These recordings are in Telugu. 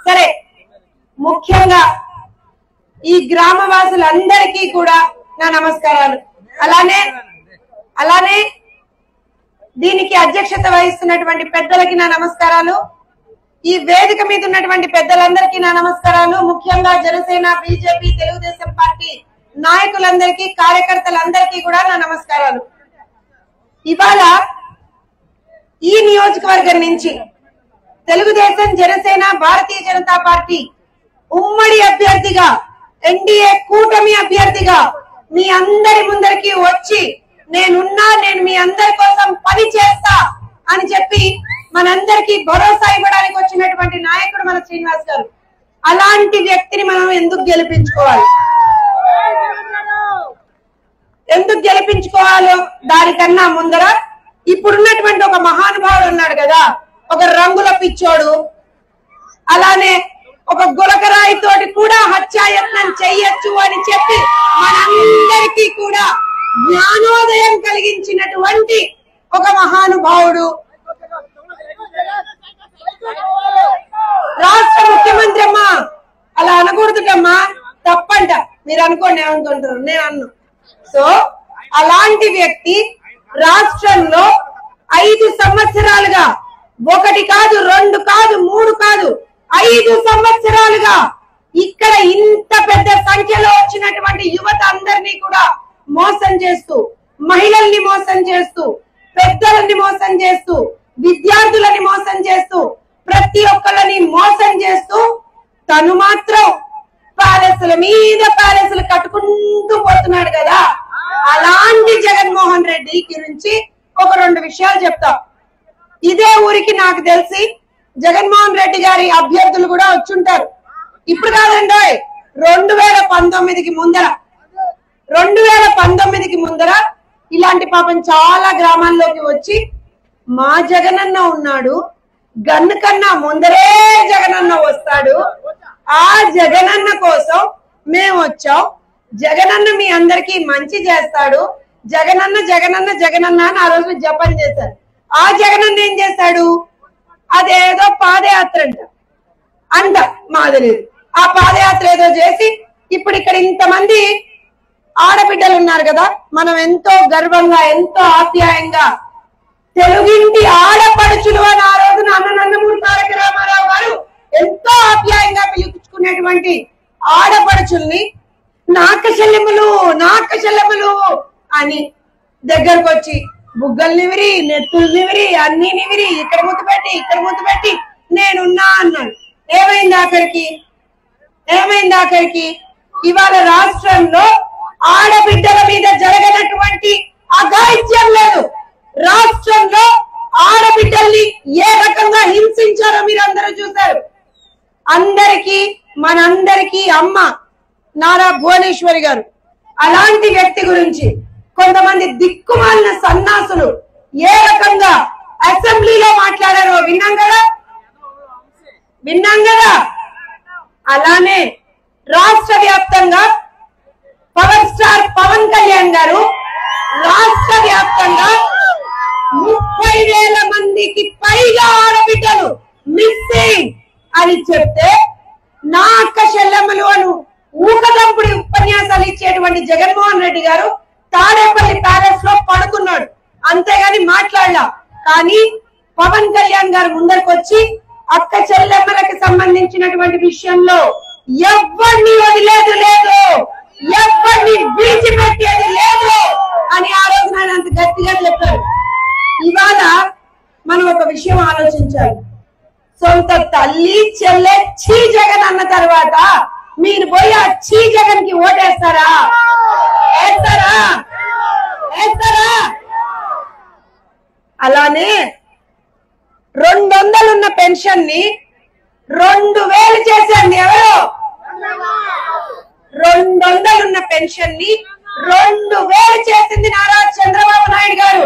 సరే, ముఖ్యంగా ఈ గ్రామవాసులందరికీ కూడా నా నమస్కారాలు. అలానే దీనికి అధ్యక్షత వహిస్తున్నటువంటి పెద్దలకి నా నమస్కారాలు. ఈ వేదిక మీద ఉన్నటువంటి పెద్దలందరికీ నా నమస్కారాలు. ముఖ్యంగా జనసేన, బీజేపీ, తెలుగుదేశం పార్టీ నాయకులందరికీ, కార్యకర్తలందరికీ కూడా నా నమస్కారాలు. ఇవాళ ఈ నియోజకవర్గం నుంచి తెలుగుదేశం, జనసేన, భారతీయ జనతా పార్టీ ఉమ్మడి అభ్యర్థిగా, ఎన్డీఏ కూటమి అభ్యర్థిగా మీ అందరి ముందరికి వచ్చి నేను మీ అందరి కోసం పని చేస్తా అని చెప్పి మనందరికీ భరోసా ఇవ్వడానికి వచ్చినటువంటి నాయకుడు మన శ్రీనివాస్ గారు. అలాంటి వ్యక్తిని మనం ఎందుకు గెలిపించుకోవాలో దానికన్నా ముందర ఇప్పుడున్నటువంటి ఒక మహానుభావుడు ఉన్నాడు కదా, ఒక రంగుల పిచ్చోడు, అలానే ఒక గులకరాయి తోటి కూడా హత్యాయత్నం చెయ్యొచ్చు అని చెప్పి మనందరికీ కూడా జ్ఞానోదయం కలిగించినటువంటి ఒక మహానుభావుడు, రాష్ట్ర ముఖ్యమంత్రి. అమ్మా అలా అనకూడదుటమ్మా, తప్పంట. మీరు అనుకోండి ఏమనుకుంటారు, నేను అన్ను. సో అలాంటి వ్యక్తి రాష్ట్రంలో 5 సంవత్సరాలుగా, 1 కాదు, 2 కాదు, 3 కాదు, 5 సంవత్సరాలుగా ఇక్కడ ఇంత పెద్ద సంఖ్యలో వచ్చినటువంటి యువత అందరినీ కూడా మోసం చేస్తూ, మహిళల్ని మోసం చేస్తూ, పెద్దలని మోసం చేస్తూ, విద్యార్థులని మోసం చేస్తూ, ప్రతి ఒక్కళ్ళని మోసం చేస్తూ తను మాత్రం ప్యాలెస్ల మీద ప్యాలెస్లు కట్టుకుంటూ పోతున్నాడు కదా. అలాంటి జగన్మోహన్ రెడ్డి గురించి ఒక 2 విషయాలు చెప్తా. ఇదే ఊరికి నాకు తెలిసి జగన్మోహన్ రెడ్డి గారి అభ్యర్థులు కూడా వచ్చుంటారు. ఇప్పుడు కాదండి, 2019కి ముందర ఇలాంటి పాపం చాలా గ్రామాల్లోకి వచ్చి మా జగనన్న ఉన్నాడు, గన్ను కన్నా ముందరే జగనన్న వస్తాడు, ఆ జగనన్న కోసం మేము వచ్చాం, జగనన్న మీ అందరికీ మంచి చేస్తాడు, జగనన్న జగనన్న జగనన్న అని ఆ రోజు జపం చేశారు. ఆ జగనన్న ఏం చేశాడు, అదేదో పాదయాత్ర అంట మాకు తెలియదు. ఆ పాదయాత్ర ఏదో చేసి ఇప్పుడు ఇక్కడ ఇంతమంది ఆడబిడ్డలు ఉన్నారు కదా, మనం ఎంతో గర్వంగా, ఎంతో ఆప్యాయంగా తెలుగింటి ఆడపడుచులు అని ఆ రోజు నందమూరి తారక రామారావు గారు ఎంతో ఆప్యాయంగా పిలుచుకునేటువంటి ఆడపడుచుల్ని నాకశల్యములు అని దగ్గరకు వచ్చి బుగ్గలు నివిరి, నెత్తులు నివిరి, అన్ని నివిరి, ఇక్కడ ముద్దు పెట్టి నేనున్నా అన్నాడు. ఏమైంది ఆఖరికి? ఇవాళ రాష్ట్రంలో ఆడబిడ్డల మీద జరగనటువంటి అఘాయిత్యం లేదు. రాష్ట్రంలో ఆడబిడ్డల్ని ఏ రకంగా హింసించారో మీరు అందరూ చూశారు. మనందరికీ అమ్మ నారా భువనేశ్వరి గారు. అలాంటి వ్యక్తి గురించి కొంతమంది దిక్కుమాలిన సన్నాసులు ఏ రకంగా అసెంబ్లీలో మాట్లాడారో విన్నాం కదా. అలానే రాష్ట్ర వ్యాప్తంగా పవర్ స్టార్ పవన్ కళ్యాణ్ గారు రాష్ట్ర వ్యాప్తంగా 30,000 మందికి పైగా ఆడబిడ్డలు మిస్సింగ్ అని చెప్తే నా అక్క చెల్లెమ్మలు అను ఊకదంపుడి ఉపన్యాసాలు ఇచ్చేటువంటి జగన్మోహన్ రెడ్డి గారు తాడేపల్లి ప్యాలెస్ లో పడుకున్నాడు, అంతేగాని మాట్లాడలా. కానీ పవన్ కళ్యాణ్ గారు ముందరకు వచ్చి అక్క చెల్లెమ్మలకు సంబంధించినటువంటి విషయంలో ఎవరిని వదిలేదు లేదు, ఎవరిని విడిచిపెట్టేది లేదు అని ఆ రోజు ఆయన అంత గట్టిగా చెప్పారు. ఇవాళ మనం ఒక విషయం ఆలోచించాలి. సొంత తల్లి చెల్లె చీ జగన్ అన్న తర్వాత మీరు పోయి ఆ చీ జగన్ కి ఓటేస్తారా? అలానే 200 ఉన్న పెన్షన్ ని 2,000 చేశారు. ఎవరు 200 ఉన్న పెన్షన్ ని 2,000 చేసింది? నారా చంద్రబాబు నాయుడు గారు,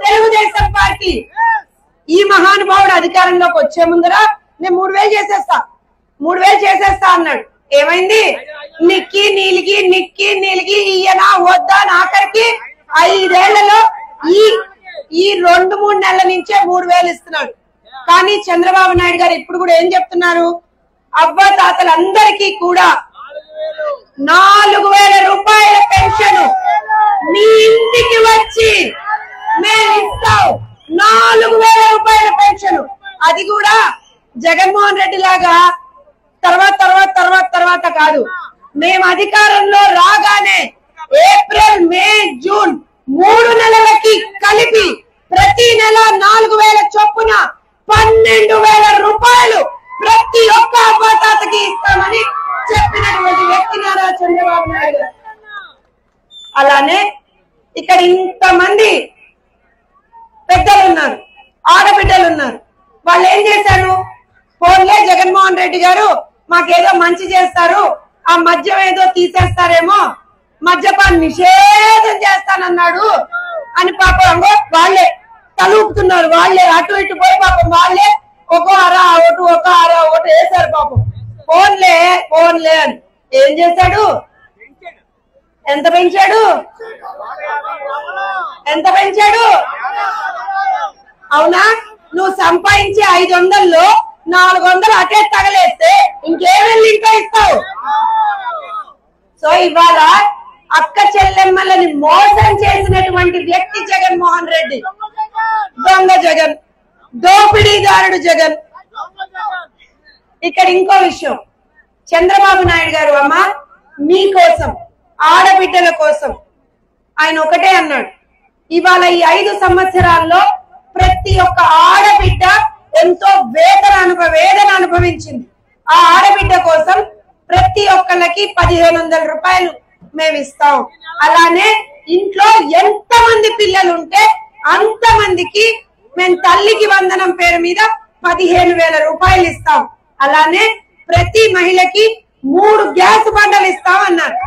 తెలుగుదేశం పార్టీ. ఈ మహానుభావుడు అధికారంలోకి వచ్చే ముందర నేను 3,000 చేసేస్తా అన్నాడు. ఏమైంది? నిక్కి నీలిగి ఈయన వద్దా ఆఖరికి 5 ఏళ్లలో ఈ 2-3 నెలల నుంచే 3,000 ఇస్తున్నాడు. కానీ చంద్రబాబు నాయుడు గారు ఇప్పుడు కూడా ఏం చెప్తున్నారు? అవ్వతాతలందరికీ కూడా 4000 రూపాయల పెన్షన్ మీ ఇంటికి వచ్చి మేము ఇస్తాం. 4000 రూపాయల పెన్షన్. అది కూడా జగన్మోహన్ రెడ్డి లాగా తర్వాత కాదు. మేము అధికారంలో రాగానే ఏప్రిల్, మే, జూన్ 3 నెలలకి కలిపి ప్రతి నెల 4000 చొప్పున 12,000 రూపాయలు ప్రతి ఒక్క అవ్వతాతకి ఇస్తామని చెప్పినటువంటి వ్యక్తి నారా చంద్రబాబు నాయుడు. అలానే ఇక్కడ ఇంతమంది పెద్దలు ఉన్నారు, ఆడబిడ్డలు ఉన్నారు. వాళ్ళు ఏం చేశారు? ఫోన్లే జగన్మోహన్ రెడ్డి గారు మాకేదో మంచి చేస్తారు, ఆ మద్యం ఏదో తీసేస్తారేమో, మద్యపాన్ నిషేధం చేస్తానన్నాడు అని పాపం వాళ్ళే తలూపుతున్నారు. వాళ్ళే అటు ఇటు పోయి పాపం వాళ్ళే ఒక అర ఒకటి వేశారు పాపం. ఫోన్లే అని ఏం చేశాడు? ఎంత పెంచాడు? అవునా? నువ్వు సంపాదించే 500లో 400 అటే తగలేస్తే ఇంకేమేమి ఇంకా ఇస్తావు? సో ఇవాళ అక్క చెల్లెమ్మలని మోసం చేసినటువంటి వ్యక్తి జగన్మోహన్ రెడ్డి. దొంగ జగన్, దోపిడీదారుడు జగన్. ఇక్కడ ఇంకో విషయం, చంద్రబాబు నాయుడు గారు అమ్మ మీకోసం, ఆడబిడ్డల కోసం ఆయన ఒకటే అన్నాడు. ఇవాళ ఈ 5 సంవత్సరాల్లో ప్రతి ఒక్క ఆడబిడ్డ ఎంతో వేదన అనుభవించింది. ఆ ఆడబిడ్డ కోసం ప్రతి ఒక్కళ్ళకి 1500 రూపాయలు మేము ఇస్తాం. అలానే ఇంట్లో ఎంతమంది పిల్లలు ఉంటే అంతమందికి మేము తల్లికి వందనం పేరు మీద 15,000 రూపాయలు ఇస్తాం. అలానే ప్రతి మహిళకి 3 గ్యాస్ బండలు ఇస్తాం అన్నారు.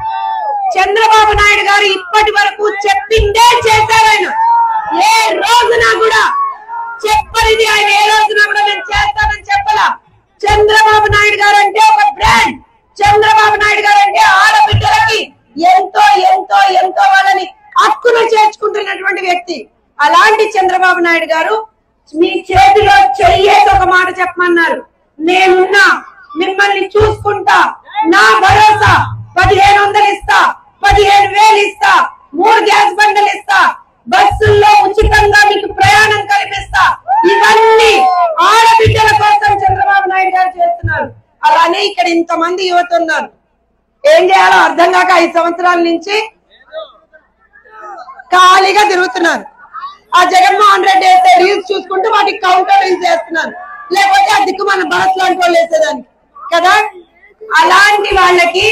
చంద్రబాబు నాయుడు గారు ఇప్పటి వరకు చెప్పిందే చేశారు. ఆయన ఏ రోజున కూడా చెప్పనిది ఆయన ఏ రోజున కూడా నేను చేస్తానని చెప్పలా. చంద్రబాబు నాయుడు గారు అంటే ఒక బ్రాండ్. చంద్రబాబు నాయుడు గారు అంటే ఆడబిడ్డలకి ఎంతో ఎంతో ఎంతో వాళ్ళని హక్కును చేర్చుకుంటున్నటువంటి వ్యక్తి. అలాంటి చంద్రబాబు నాయుడు గారు మీ చేతిలో చెయ్యేసి ఒక మాట చెప్పమన్నారు. నేనున్నా, మిమ్మల్ని చూసుకుంటా, నా భరోసా 1500 ఇస్తా, 15,000 ఇస్తా, 3 గ్యాస్ బండలు ఇస్తా, బస్సుల్లో ఉచితంగా మీకు ప్రయాణం కల్పిస్తా. ఇవన్నీ ఆడబిడ్డల కోసం చంద్రబాబు నాయుడు గారు చేస్తున్నారు. అలానే ఇక్కడ ఇంతమంది యువత ఉన్నారు. ఏం చేయాలో అర్థం కాక 5 సంవత్సరాల నుంచి ఖాళీగా తిరుగుతున్నారు. ఆ జగన్మోహన్ రెడ్డి వేసే రీల్స్ చూసుకుంటూ వాటికి కౌంటర్ రీల్స్ చేస్తున్నారు. లేకపోతే ఆ దిక్కు మన బస్ లాంటి వాళ్ళు వేసేదానికి కదా. అలాంటి వాళ్ళకి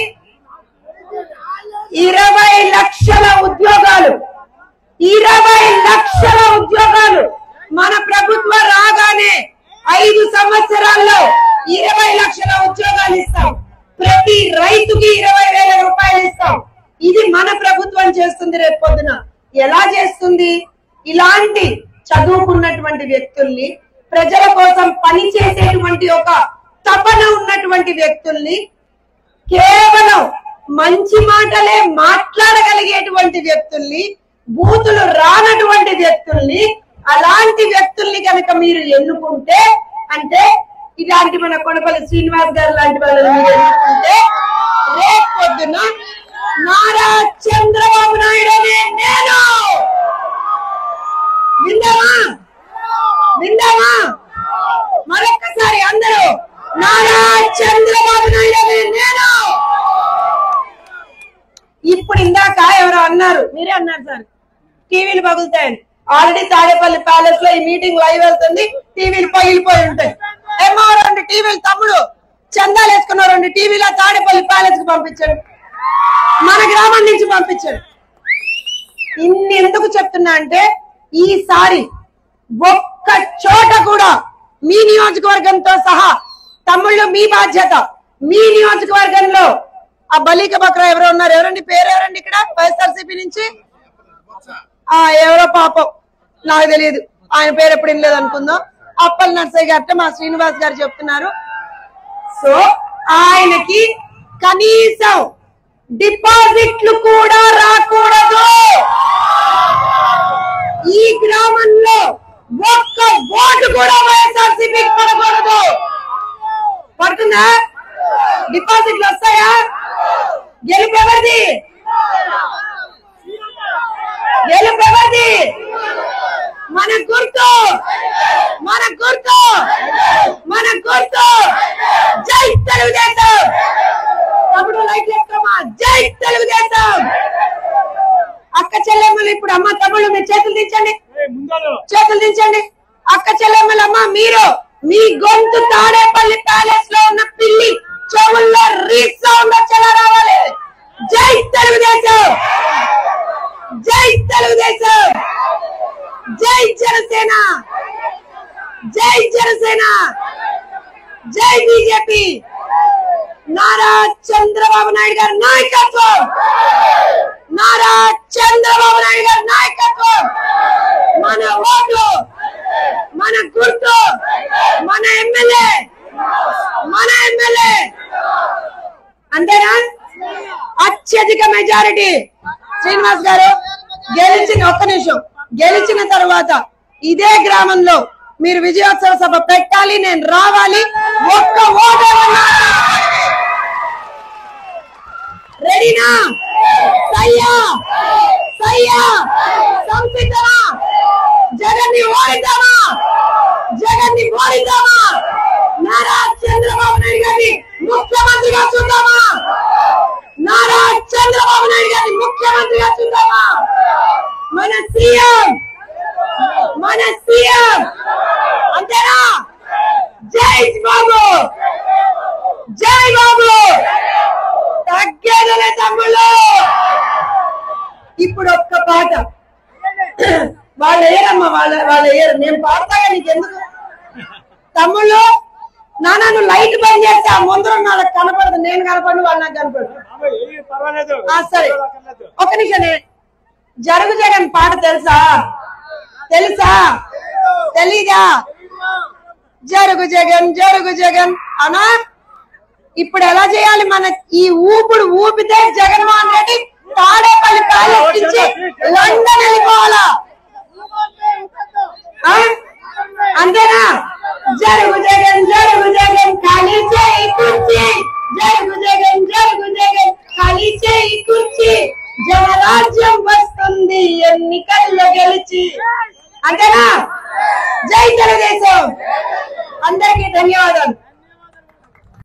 20 లక్షల ఉద్యోగాలు, 20 లక్షల ఉద్యోగాలు మన ప్రభుత్వం రాగానే 5 సంవత్సరాల్లో 20 లక్షల ఉద్యోగాలు ఇస్తాం. ప్రతి రైతుకి 20,000 రూపాయలు ఇస్తాం. ఇది మన ప్రభుత్వం చేస్తుంది. రేపు పొద్దున ఎలా చేస్తుంది? ఇలాంటి చదువుకున్నటువంటి వ్యక్తుల్ని, ప్రజల కోసం పని చేసేటువంటి ఒక తపన ఉన్నటువంటి వ్యక్తుల్ని, కేవలం మంచి మాటలే మాట్లాడగలిగేటువంటి వ్యక్తుల్ని, బూతులు రానటువంటి వ్యక్తుల్ని, అలాంటి వ్యక్తుల్ని కనుక మీరు ఎన్నుకుంటే, అంటే ఇలాంటి మన కొనపల్లి శ్రీనివాస్ గారు లాంటి వాళ్ళని మీరు ఎన్నుకుంటే రేపు పొద్దున నారా చంద్రబాబు నాయుడు అనే నేను విందామా మరొక్కసారి అందరూ నారా చంద్రబాబు నాయుడు అనే నేను. ఇప్పుడు ఇందాక ఎవరో అన్నారు, మీరే అన్నారు సార్, టీవీలు పగులుతాయని. ఆల్రెడీ తాడేపల్లి ప్యాలెస్ లో ఈ మీటింగ్ లైవ్ వెళ్తుంది, టీవీలు పగిలిపోయి ఉంటాయి. ఏమో 2 టీవీలు తమ్ముడు చందాలు వేసుకున్న 2 టీవీలో తాడేపల్లి ప్యాలెస్ కు పంపించాడు, మన గ్రామం నుంచి పంపించాడు. ఇన్ని ఎందుకు చెప్తున్నా అంటే, ఈసారి ఒక్క చోట కూడా మీ నియోజకవర్గంతో సహా తమ్ముళ్ళు మీ బాధ్యత, మీ నియోజకవర్గంలో ఆ బలిక బక్రా ఎవరో ఉన్నారు, ఎవరండి పేరు, ఎవరండి ఇక్కడ వైఎస్ఆర్సీపీ నుంచి ఎవరో పాపం నాకు తెలియదు, ఆయన పేరు ఎప్పుడు వినలేదు అనుకుందాం. అప్పల్ నర్సయ్య గారితో మా శ్రీనివాస్ గారు చెప్తున్నారు. సో ఆయనకి కనీసం డిపాజిట్లు కూడా రాకూడదు. ఈ గ్రామంలో ఒక్క ఓటు కూడా వైఎస్ఆర్సీపీకి పడకూడదు. పడుతుందా? డిపాజిట్లు వస్తాయా? గెలుపు ఎవరిది? గెలుపు ఎవరిది? మన గుర్తు, మన గుర్తు, మన గుర్తు. జై తెలుగుదేశం. తమ్ముడు లైక్ చేస్తామా? జై తెలుగుదేశం. అక్క చెల్లెమ్మలు ఇప్పుడు అమ్మ తమ్ముళ్ళు మీరు చేతులు దించండి, చేతులు దించండి. అక్క చెల్లెమ్మలు అమ్మ మీరు మీ గొంతు తాడేపల్లి ప్యాలెస్ లో ఉన్న పిల్లి చెవుల్లో రీచ్ సౌండ్ వచ్చేలా రావాలి. జై తెలుగుదేశం, జై తెలుగుదేశం, జై జనసేన, జై జనసేన, జై బీజేపీ. నారా చంద్రబాబు నాయుడు గారి నాయకత్వం, నారా చంద్రబాబు నాయుడు గారి నాయకత్వం. మన ఓటు, మన గుర్తు, మన ఎమ్మెల్యే, మన ఎమ్మెల్యే. అంతేనా? అత్యధిక మెజారిటీ. శ్రీనివాస్ గారు గెలిచిన, ఒక్క నిమిషం, గెలిచిన తర్వాత ఇదే గ్రామంలో మీరు విజయోత్సవ సభ పెట్టాలి, నేను రావాలి. ఒక్క ఓటు. రెడీనా? సయ్యా, సయ్యా, సంసిద్ధమా? జగన్ ని ఓడిద్దామా? జగన్ ని ఓడిద్దామా? నారా చంద్రబాబు నాయుడు గారిని ముఖ్యమంత్రిగా చూద్దామా? నారా చంద్రబాబు నాయుడు గారిని ముఖ్యమంత్రిగా చూద్దామా? మన సీఎం, మన సీఎం. అంతేనా? జై బాబు, జై బాబు. తగ్గేదలే తమ్ముళ్ళు. ఇప్పుడు ఒక్క పాట వాళ్ళు వేయరమ్మా, వాళ్ళు వేయరు, నేను పాడతాగా. నీకెందుకు తమ్ముళ్ళు? నాన్న నువ్వు లైట్ బంద్ చేస్తే ఆ ముందర వాళ్ళకి కనపడదు, నేను కనపడు, వాళ్ళు నాకు కనపడదు. సరే ఒక నిమిషం. జరుగు జగన్ పాట తెలుసా? తెలుసా? తెలీదా? జరుగు జగన్, జరుగు జగన్ అనా. ఇప్పుడు ఎలా చేయాలి? మన ఈ ఊపుడు ఊపితే జగన్మోహన్ రెడ్డి తాడేపల్లి ప్యాలెస్ నుంచి లండన్ వెళ్ళిపోవాలా? అంతేనా? జరుగు జగన్, జరుగు జగన్ ఖాళీ చేయి కుర్చీ. జరుగు జగన్, జరుగు జగన్ ఖాళీ చేయి కుర్చీ. జనరాజ్యం వస్తుంది ఎన్నికల్లో గెలిచి. అంతేనా? జై తెలుగుదేశం. అందరికీ ధన్యవాదాలు.